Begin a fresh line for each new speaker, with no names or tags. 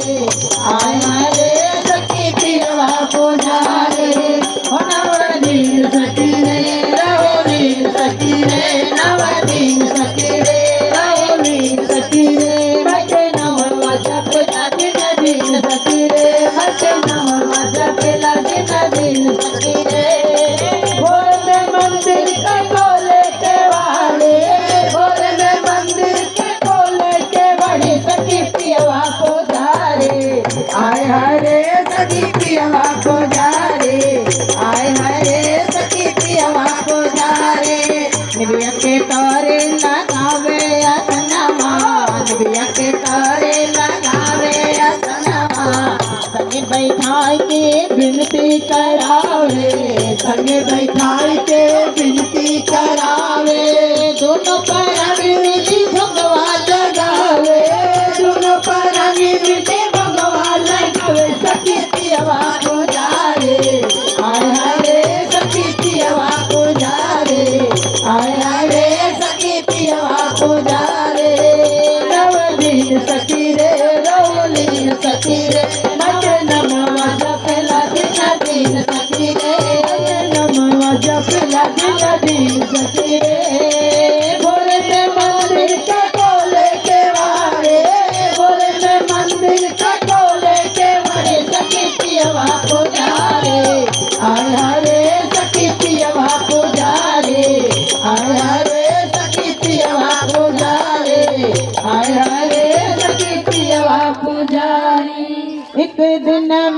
आय हरे सखी पियवा पुजारे हो नवदीन सखी रे रहोलीन सखी रे नवदीन सखी रे रहोलीन सखी रे बटे नव वाचा पुजा दिन दिन सखी रे बटे नव वाचा पेला दिन दिन सखी रे भोर में मंदिर का खोले के वाले भोर में मंदिर के खोले के बड़ी सखी पियवा पुजारे आय हरे सखी पियवा पुजारे आय हरे सखी पियवा पुजारे निबिया के तारे लगावे असनमा निबिया के तारे लगावे असनमा संगे बैठाई के विनती करावे संगे बैठाई के विनती करावे दोनों पर मिली भगवा लगावे दोनों पर मिली भगवा लगावे सखी पियवा पुजारे आय हरे सखी पियवा पुजारे आय हरे सखी पियवा पुजारे नवदीन सखी रे रहोलीन सखी रे मत नमवा जपला दिन दिन सखी रे नमवा जपला दिन दिन सखी रे भोले में मंदिर का खोले के वारे भोले में मंदिर का खोले के वारे सखी पियवा पुजारे आय हरे